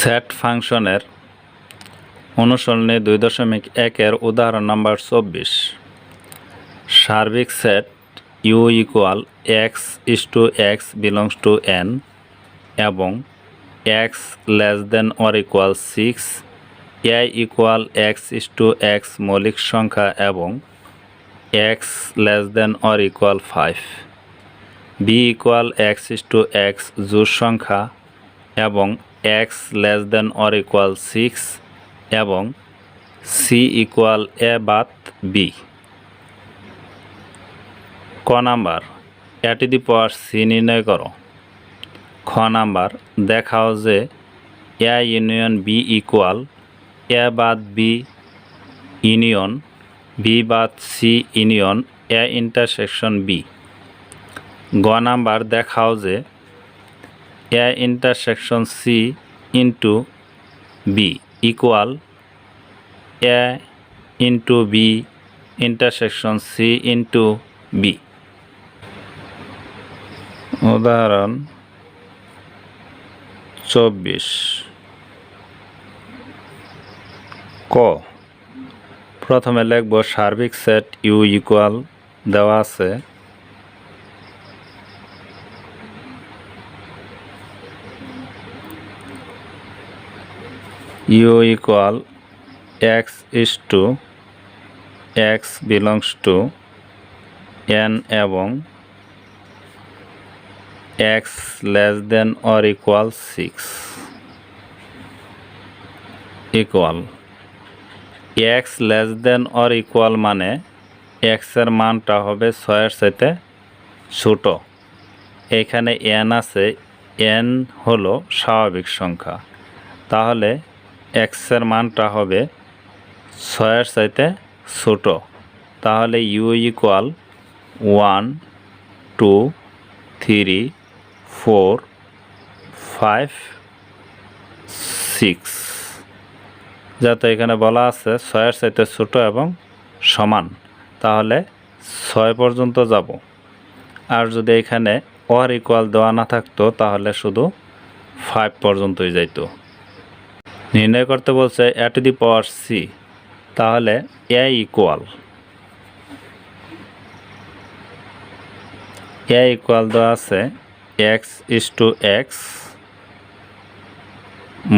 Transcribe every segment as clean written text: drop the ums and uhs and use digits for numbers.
Set ফাংশনের অনুসরণে 2.1 উদাহরণ নাম্বার 24। সার্বিক set u equal x is to x belongs to n এবং x less than or equal 6, a equal x is to x মৌলিক সংখ্যা এবং x less than or equal 5, b equal x is to x জোড় সংখ্যা এবং x less than or equal 6 এবং c equal a বাত b। ক number a to the power c নির্ণয় করো। খ নাম্বার দেখাও যে a union b equal a বাত b union b Baat c union a intersection b। গ নাম্বার দেখাও যে a intersection c into b equal a into b intersection c into b। উদাহরণ 24। ক প্রথমে লিখব সার্বিক সেট u ইকুয়াল দেওয়া আছে u equal x is to x belongs to n এবং x less than or equal 6 equal x less than or equal মানে এক্সের মানটা হবে 6-এর চাইতে ছোট। এখানে n আছে, n হলো স্বাভাবিক সংখ্যা, তাহলে এক্সের মানটা হবে 6-এর চাইতে ছোট। তাহলে u ইকুয়াল 1 2 3 4 5 6, যাতে এখানে বলা আছে 6-এর চাইতে ছোট এবং সমান, তাহলে 6 পর্যন্ত যাব। আর যদি এখানে অর ইকুয়াল দেওয়া না থাকতো তাহলে শুধু 5 পর্যন্তই যাইতো। নির্ণয় করতে বলছে a to the power c, তাহলে a ইকুয়াল দেওয়া আছে x ইস টু এক্স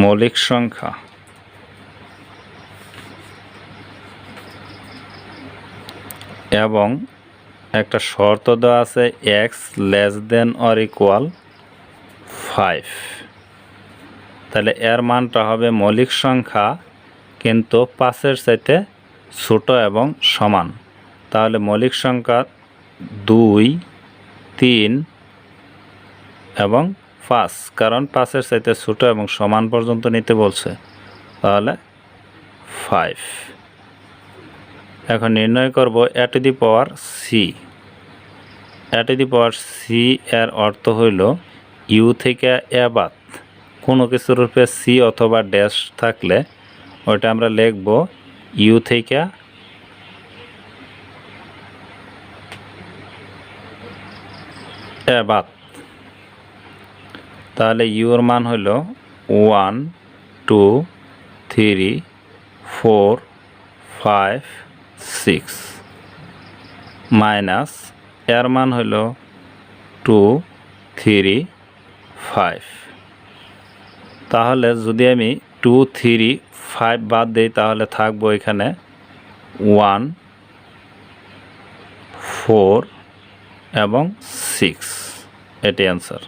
মৌলিক সংখ্যা এবং একটা শর্ত দেওয়া আছে x less than or equal 5। তাহলে এর মানটা হবে মৌলিক সংখ্যা কিন্তু 5-এর চাইতে ছোট এবং সমান। তাহলে মৌলিক সংখ্যা 2 3 এবং 5, কারণ 5-এর চাইতে ছোট এবং সমান পর্যন্ত নিতে বলছে, তাহলে 5। এখন নির্ণয় করব a to the power c। a to the power c এর অর্থ হইল u থেকে a বাদ কোনো কিছুর রূপে c অথবা ড্যাশ থাকলে ওইটা আমরা লিখব u থেকে a বাদ। তাহলে u এর মান হইল 1 2 3 4 5 6 মাইনাস এর মান হইল 2 3 5। তাহলে যদি আমি 2 3 5 বাদ দিই তাহলে থাকবো এখানে 1 4 এবং 6। এটি অ্যান্সার।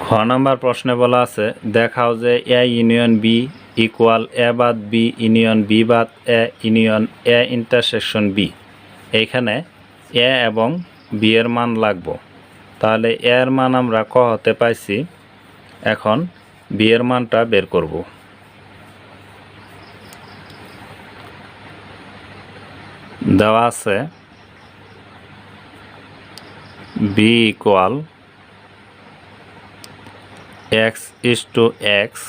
খ নাম্বার প্রশ্নে বলা আছে দেখাও যে a union b equal a বাদ b ইউনিয়ন b বাদ a union a intersection b। এইখানে a এবং b এর মান লাগবো। তাহলে a এর মান আমরা ক হতে পাইছি, এখন b এর মানটা বের করব। দেওয়া আছে b equal x is to x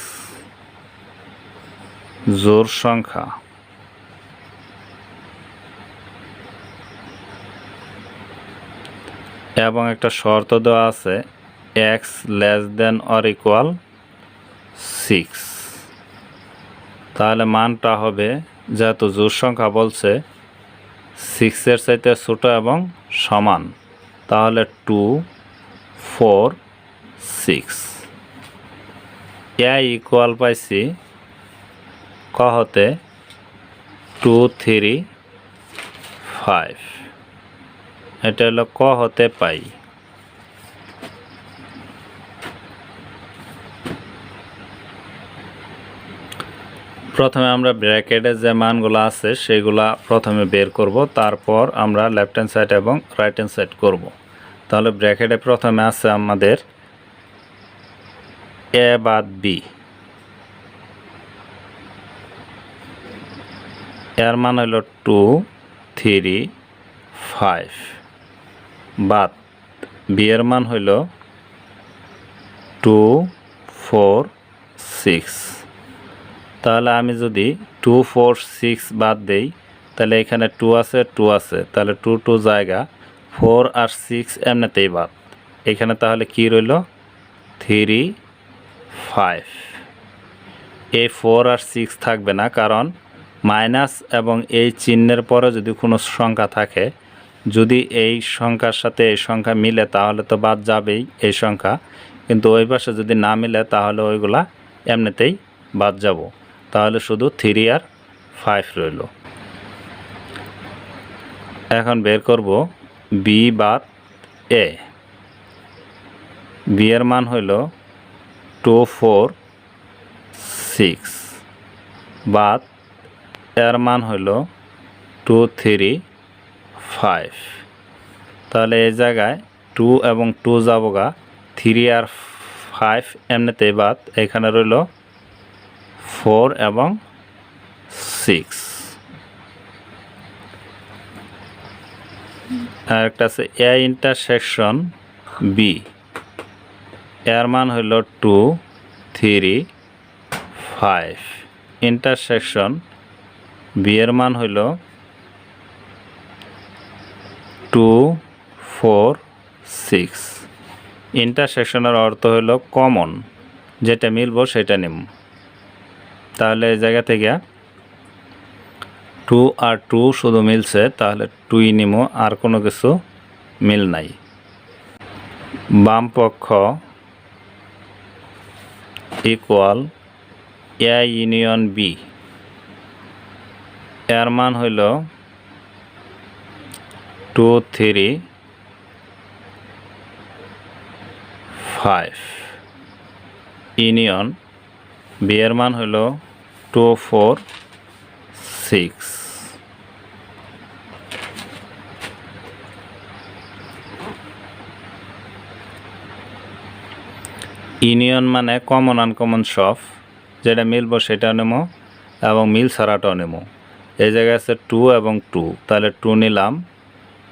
জোড় সংখ্যা এবং একটা শর্ত দেওয়া আছে x less than or equal 6, তাহলে মানটা হবে, যেহেতু জোড় সংখ্যা বলছে 6-এর চাইতে ছোট এবং সমান, তাহলে 2, 4, 6 ইকুয়াল পাইছি ক হতে 2, 3, 5, এটা হলো ক হতে পাই। প্রথমে আমরা ব্র্যাকেটে যে মানগুলো আছে সেগুলা প্রথমে বের করব, তারপর আমরা লেফট হ্যান্ড সাইড এবং রাইট হ্যান্ড সাইড করব। তাহলে ব্র্যাকেটে প্রথমে আছে আমাদের এ বাদ বি, এর মান হলো 2, 3, 5, বাদ বি এর মান হইল 2, 4, 6। তাহলে আমি যদি 2, 4, 6 বাদ দেই, তাহলে এখানে 2 আছে, 2 আছে, তাহলে 2 2 জায়গা, 4 আর 6 এমনিতেই বাদ। এখানে তাহলে কি রইল 3, 5। এই 4 আর 6 থাকবে না, কারণ মাইনাস এবং এই চিহ্নের পরে যদি কোনো সংখ্যা থাকে, যদি এই সংখ্যার সাথে এই সংখ্যা মিলে তাহলে তো বাদ যাবেই এই সংখ্যা, কিন্তু ওই পাশে যদি না মিলে তাহলে ওইগুলা এমনিতেই বাদ যাব। তাহলে শুধু 3 আর 5 রইল। এখন বের করব বি বাদ এ। বি এর মান হইল 2, 4, 6, বাদ এর মান হইল 2, 3, 5। তাহলে এই জায়গায় 2 এবং 2 যাবগা, 3 আর 5 এমনিতেই বাদ, এখানে রইল 4 এবং 6। আর একটা আছে এ ইন্টারসেকশন বি, এর মান হইল 2, 3, 5, ইন্টারসেকশন বি এর মান হইল 2, 4, 6। ইন্টারসেকশনের অর্থ হইল কমন, যেটা মিলবো সেটা নিম। তাহলে এই জায়গা থেকে 2 আর 2 শুধু মিলছে, তাহলে 2ই নিমো, আর কোনো কিছু মিল নাই। বাম পক্ষ ইকুয়াল এ ইউনিয়ন বি, এর মান হইল 2, 3, 5, ইউনিয়ন বি এর মান হইল 2, 4, 6। ইউনিয়ন মানে কমন আনকমন সব, যেটা মিলবো সেটা নেবো এবং মিল ছাড়াটাও নেবো। এই জায়গায় আছে 2 এবং 2, তাহলে 2 নিলাম,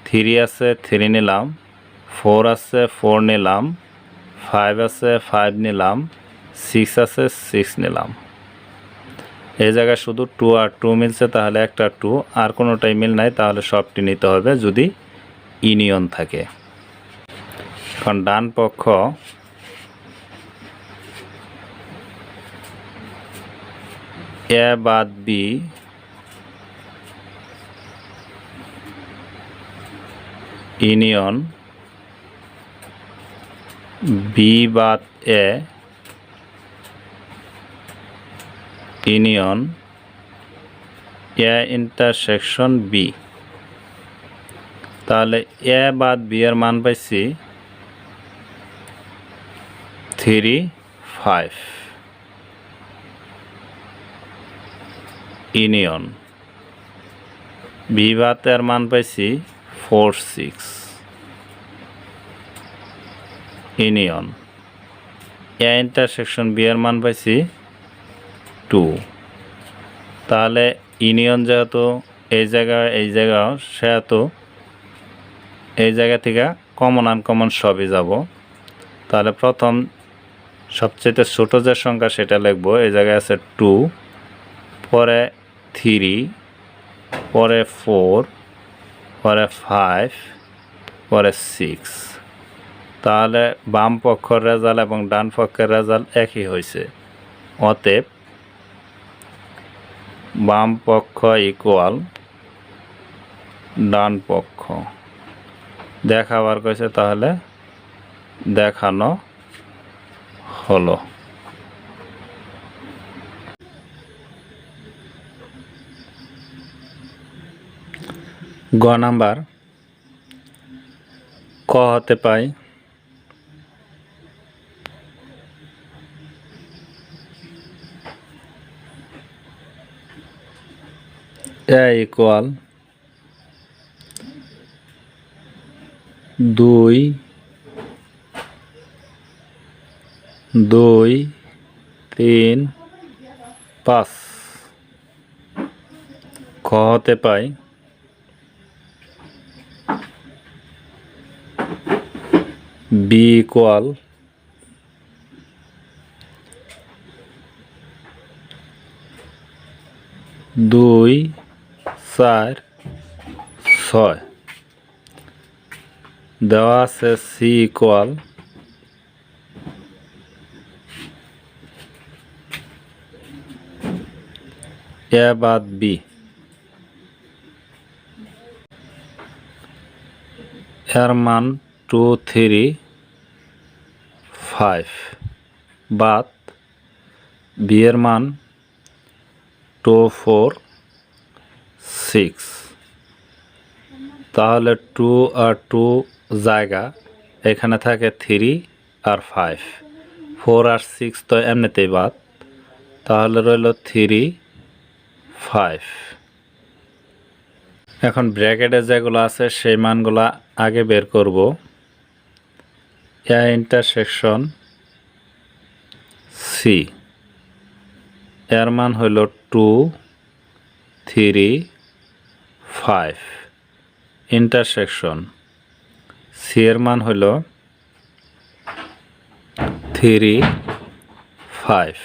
3 আছে 3 নিলাম, 4 আছে 4 নিলাম, 5 আছে 5 নিলাম, 6 আছে 6 নিলাম। এই জায়গায় শুধু 2 আর 2 মিলছে, তাহলে একটা 2, আর কোনোটাই মিল নাই, তাহলে সবটি নিতে হবে যদি ইউনিয়ন থাকে। এখন ডান পক্ষ এ বাদ বি ইউনিয়ন বি বাদ A union A intersection B. তাহলে এ বাদ বি এর মান পাইছি 3, 5, ইউনিয়ন বি বাদ এর মান পাইছি 4, 6, ইউনিয়ন এ ইন্টারসেকশন বি এর মান পাইছি 2। তাহলে ইউনিয়ন যেহেতু এই জায়গা সেহেতু এই জায়গা থেকে কমন আনকমন সবই যাব। তাহলে প্রথম সবচেয়ে ছোট যে সংখ্যা সেটা লিখবো। এই জায়গায় আছে 2, পরে 3, পরে 4, পরে 5, পরে 6। তাহলে বাম পক্ষের রেজাল্ট এবং ডান পক্ষের রেজাল্ট একই হয়েছে। অতএব বাম পক্ষ ইকুয়াল ডান পক্ষ দেখাবার কইছে, তাহলে দেখানো হলো। গ নাম্বার, ক হতে পাই এ ইকুয়াল 2 2 3 5। খ হতে পাই বি ইকুয়াল 2 4 6। দেওয়া আছে সি ইকুয়াল এ বাদ বি। এর মান 2 3 5 বাদ বি এর মান 2 4 6। তাহলে 2 আর 2 জায়গা এখানে থাকে 3 আর 5, 4 আর 6 তো এমনিতেই বাদ, তাহলে রইল 3 5। এখন ব্র্যাকেটে যেগুলো আছে সেই মানগুলো আগে বের করব। এ ইন্টারসেকশন সি এর মান হইল 2 3 5 ইন্টারসেকশন সি এর মান হইল 3 5।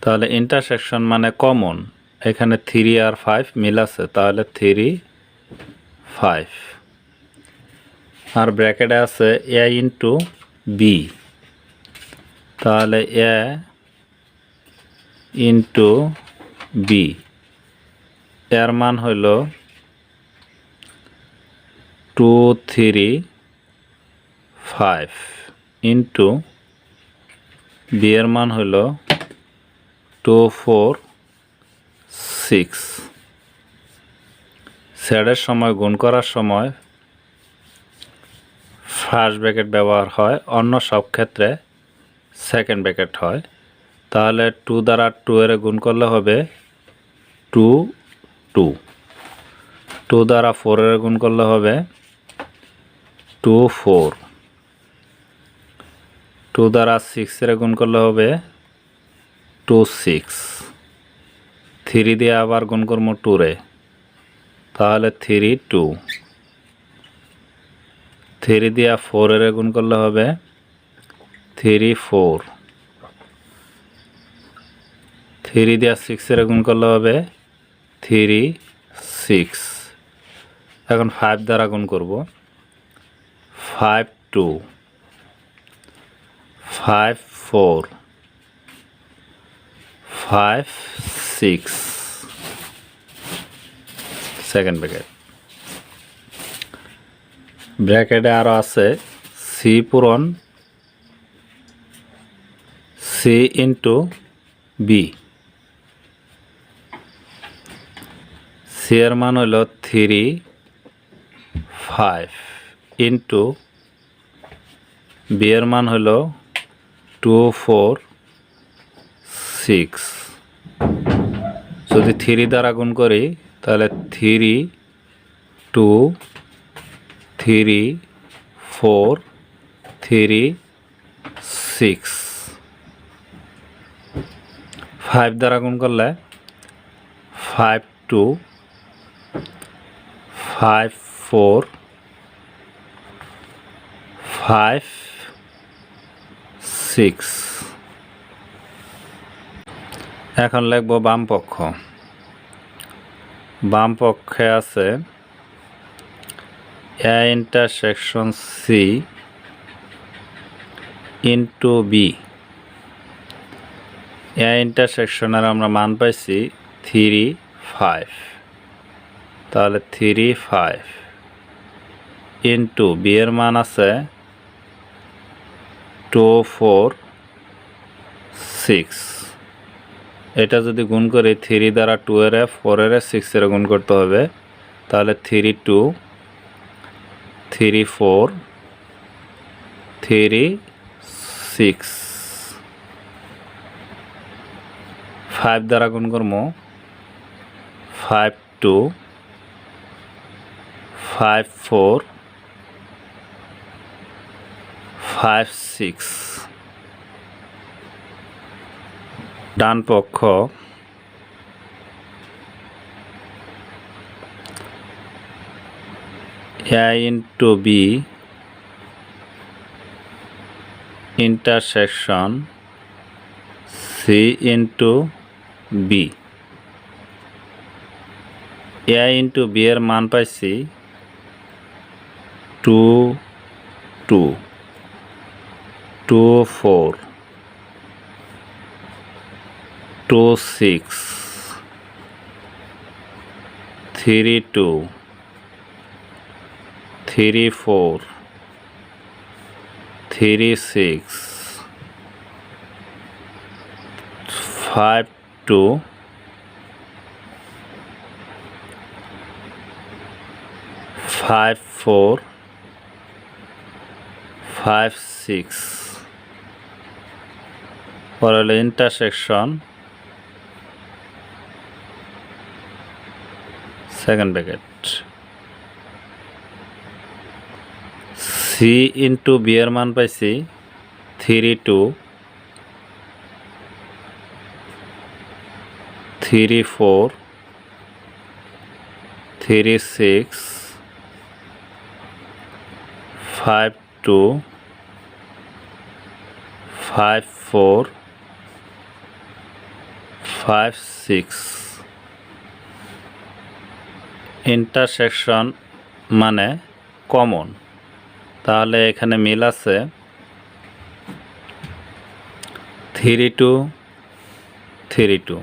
তাহলে ইন্টারসেকশন মানে কমন, এখানে 3 আর 5 মিল আছে, তাহলে 3 5। আর ব্র্যাকেটে আছে এ ইন্টু বি, তাহলে এ ইন্টু বি এর মান হইল 2 3 5 ইন্টু বি এর মান হইল 2 4 6। সেটের সময় গুণ করার সময় ফার্স্ট ব্র্যাকেট ব্যবহার হয়, অন্য সব ক্ষেত্রে সেকেন্ড ব্র্যাকেট হয়। তাহলে 2 দ্বারা 2 এর গুণ করলে হবে 2 2, 2 দ্বারা 4 এর গুণ করলে হবে 2 4, 2 দ্বারা 6 এর গুণ করলে হবে 2 6, 3 দিয়ে আবার গুণ করব 2 রে, তাহলে 3 2, 3 দিয়ে 4 এর গুণ করলে হবে 3 4, 3 দিয়ে 6 এর গুণ করলে হবে 3 6। এখন 5 দ্বারা গুণ করব, 5 2, 5 4, 5 6 সেকেন্ড ব্র্যাকেট। ব্র্যাকেটে আরও আছে সি পূরণ সি ইন্টু বি। সি এর মান হইল 3 5 ইন্টু বি এর মান হইল 2 4 6। যদি 3 দ্বারা গুণ করি তাহলে 3 2 3 4 3 6। 5 দ্বারা গুণ করলে 5 2 5 4 5 6। এখন লিখব বাম পক্ষ। বাম পক্ষে আছে A intersection C into B. A ইন্টারসেকশনের আমরা মান পাইছি 3 5, তাহলে 3 5 ইন্টু বি এর মান আছে 2 4 6। এটা যদি গুণ করি 3 দ্বারা 2 এর 4 এর 6 এর গুণ করতে হবে, তাহলে 3 2 3 4 3 6। 5 দ্বারা গুণ করবো 5 2 5 4 5 6। ডান পক্ষ A into B intersection C into B। A into B এর মান পাইছি 2 2 2 4 2 6 3 2 3 4 3 6 5 2 5 4 5 6। পরে হলো intersection second bracket C into B এর মান পাইছি 3 2 3 4 3 6 5 2 5 4 5 6। ইন্টারসেকশন মানে কমন, তাহলে এখানে মিল আছে 3 2 3 2,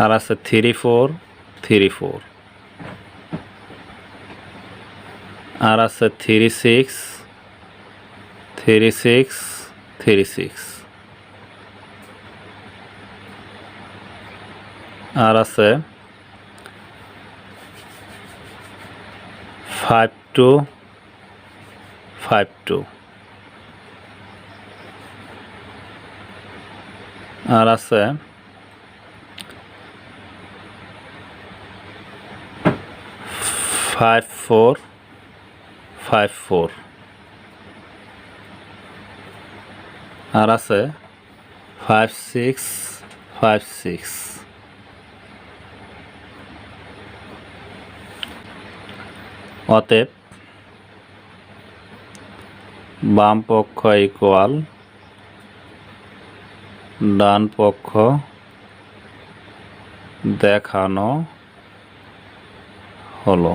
আর আছে 3 4 3 4, আর আছে 3 6 3 6 3 6, আর আছে 5 2 5 2, আর আছে 5 4 5 4, আর আছে 5 6 5 6। অতএব বাম পক্ষ ইকুয়াল ডান পক্ষ দেখানো হলো।